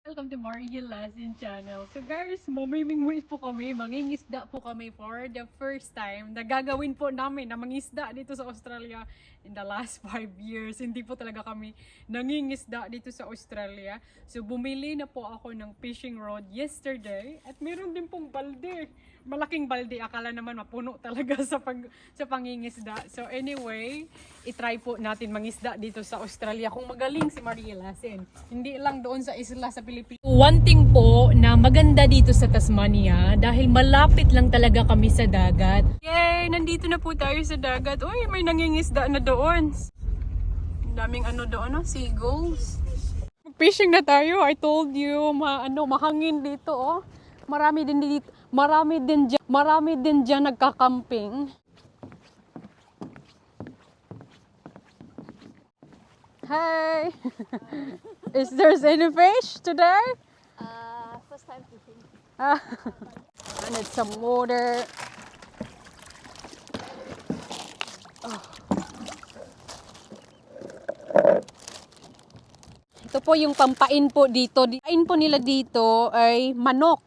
Welcome to Maria Lasin channel. So guys, mamimingwit po kami, mangingisda po kami for the first time. Nagagawin po namin na mangisda dito sa Australia in the last 5 years. Hindi po talaga kami nangingisda dito sa Australia. So bumili na po ako ng fishing rod yesterday at meron din pong balde. Malaking balde, akala naman mapuno talaga sa pangingisda. So anyway, itry po natin mangisda dito sa Australia kung magaling si Maria Lasin. Hindi lang doon sa isla sa Pilipinas. One thing po na maganda dito sa Tasmania dahil malapit lang talaga kami sa dagat. Yay! Nandito na po tayo sa dagat. Uy, may nangingisda na doon. Daming ano doon, no? Seagulls. Fishing na tayo. I told you, mahangin dito, oh. Marami din diyan nagkakamping. Hi. Is there any fish today? First time fishing. I need some water. Oh. Ito po yung pampain po dito. Pampain po nila dito ay manok.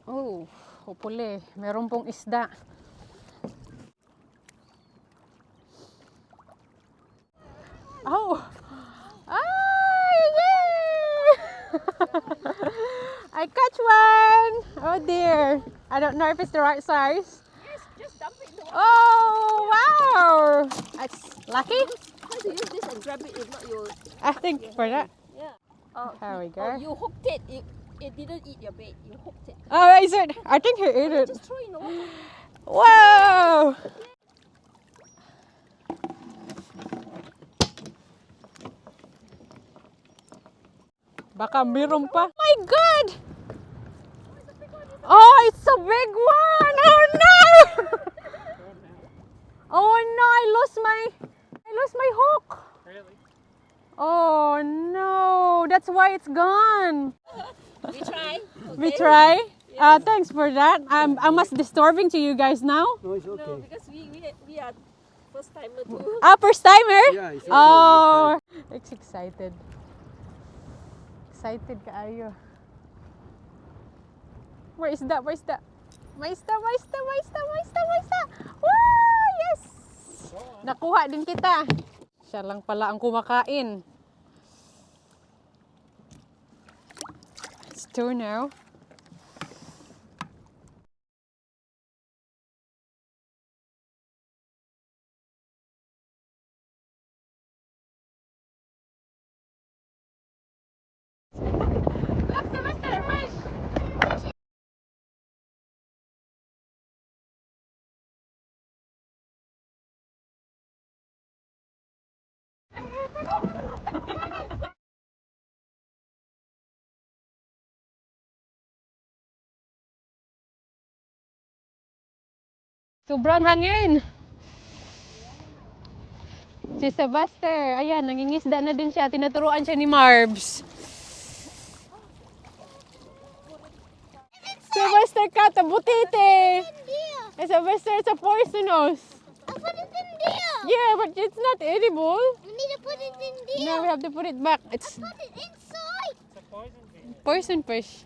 Oh, hopefully, meron pong isda. Oh! Ah! Yay! I catch one! Oh dear. I don't know if it's the right size. Yes, just dump it in the water. Oh, wow! That's lucky. Try to use this and grab it. If not, you. Thank you for that. Yeah. Oh, There we Oh, go. you hooked it. It didn't eat your bait. You hooked it. Oh, is it? I think he ate it. Just throw it in the water. Wow! Baka meron pa. My God! Oh, it's a big one! Oh no! Oh no! I lost my hook. Really? Oh no! That's why it's gone. We try. We Okay? try. Thanks for that. I must disturbing to you guys now. No, it's No, okay. because we are first timer too. First timer? Yeah, it's okay. Oh, it's excited. Excited kaayo. Where is that? Where is that? May isda. Woo! Yes! Nakuha din kita. Siya lang pala ang kumakain. It's two now. Sobrang hangin. Si Sebastian, ayan, nangingisda na din siya. Tinuturuan siya ni Marbs. Sebastian, kata butite. Sebastian, it's a poisonous. I put it in there. Yeah, but it's not edible. We need to put it in there. Now we have to put it back. It's Put it inside. It's a poison bee. poison fish.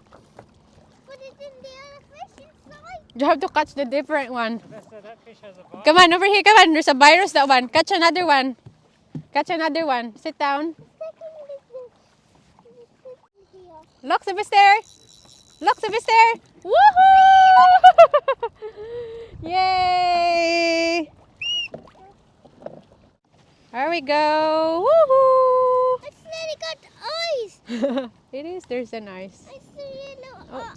Put it in the other fish inside. You have to catch the different one. That fish has a virus. Come on, over here, come on. There's a virus, that one. Catch another one. Catch another one. Sit down. Look, Sebastian. Look, Sebastian. Woohoo! Yay! There we go. Woohoo! It's nearly got eyes. It is. There's an ice. I see yellow.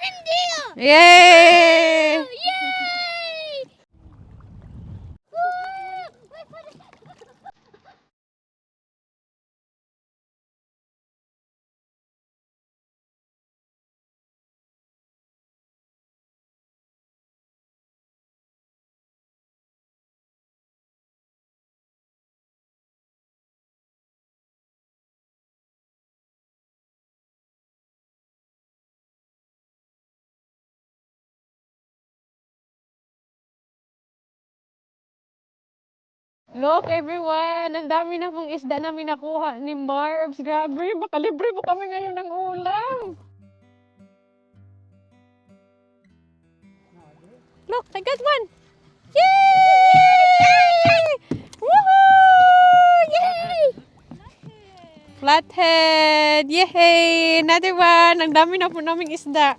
In there. Yay! Yay! Look everyone, ang dami na pong isda namin nakuha ni Marbs. Grabe, makalibre po kami ngayon ng ulam. Look, I got one. Yay! Woohoo! Yay! Flathead! Yay! Another one! Ang dami na po naming isda.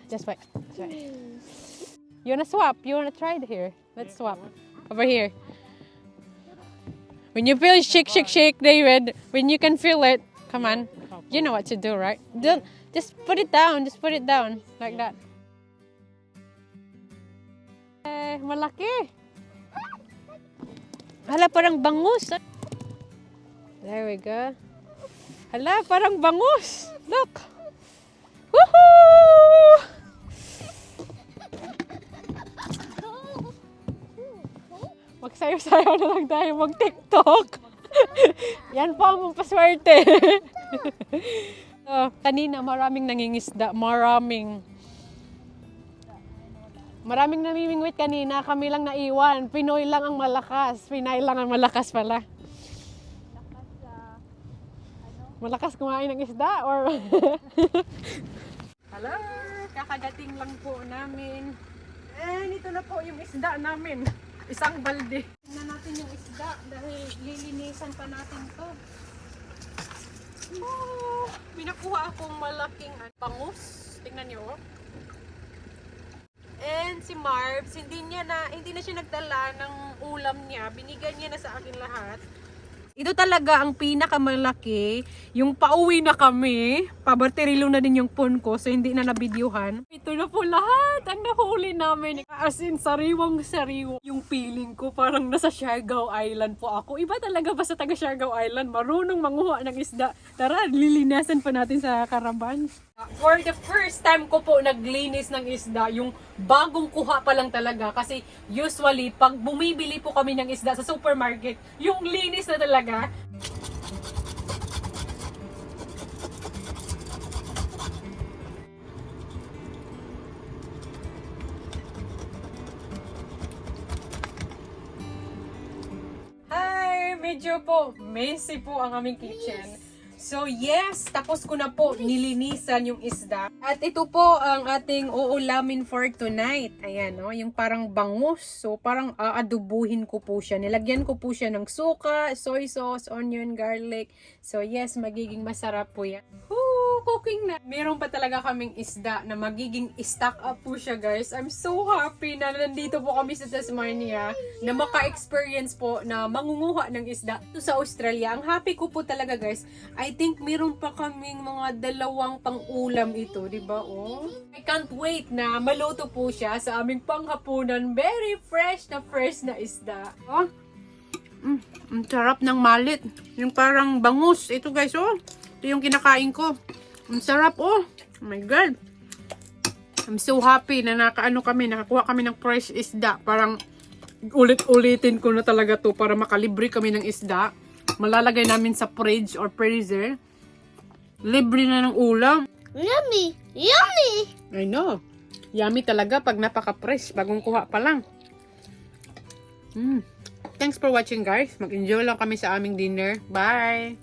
Just wait. You wanna swap? You wanna try it here? Let's swap. Over here. When you feel shake, shake, shake, David. When you can feel it. Come on. You know what to do, right? Just put it down. Just put it down. Like that. Malaki. Hala, parang bangus. There we go. Hala, parang bangus. Look. Woohoo! Magsayo-sayo na lang tayo mag-TikTok. Yan po ang paswerte. Kanina maraming nangingisda. Maraming namimingwit kanina, kami lang naiwan. Pinoy lang ang malakas. Pinay lang ang malakas pala. Malakas kumain ng isda or... Hello! Kakadating lang po namin. Ito na po yung isda namin. Isang balde. Tingnan natin yung isda dahil lilinisan pa natin to. Oh, minakuha akong malaking bangus. Tingnan nyo oh. And si Marbs, hindi na siya nagdala ng ulam niya. Binigyan niya na sa akin lahat. Ito talaga ang pinakamalaki. Yung pauwi na kami. Pabarterilo na din yung phone ko. So hindi na nabidyuhan. Ito na po lahat. Ang nahuli namin. As in, sariwang-sariwa. Yung feeling ko parang nasa Siargao Island po ako. Iba talaga ba sa taga Siargao Island? Marunong manguha ng isda. Tara, lilinasan pa natin sa Karaban. For the first time ko po naglinis ng isda, yung bagong kuha pa lang talaga. Kasi usually, pag bumibili po kami ng isda sa supermarket, yung linis na talaga. Hi! Medyo po messy po ang aming kitchen. So yes, tapos ko na po nilinisan yung isda. At ito po ang ating uulamin for tonight. Ayan, no? Yung parang bangus. So parang aadubuhin ko po siya. Nilagyan ko po siya ng suka, soy sauce, onion, garlic. So yes, magiging masarap po yan. Cooking na. Meron pa talaga kaming isda na magiging stock up po siya, guys. I'm so happy na nandito po kami sa Tasmania na maka-experience po na mangunguha ng isda ito sa Australia. Ang happy ko po talaga, guys. I think meron pa kaming mga 2 pang-ulam ito, di ba? Oh, I can't wait na maluto po siya sa aming panghapunan. Very fresh na isda. Oh, ang sarap ng malit. Yung parang bangus. Ito, guys, oh. Ito yung kinakain ko. Ang sarap, oh. Oh my God. I'm so happy na nakakuha kami ng fresh isda. Parang ulit-ulitin ko na talaga to para makalibre kami ng isda. Malalagay namin sa fridge or freezer. Libre na ng ulam. Yummy! Yummy! I know. Yummy talaga pag napaka-fresh. Bagong kuha pa lang. Thanks for watching, guys. Mag-enjoy lang kami sa aming dinner. Bye!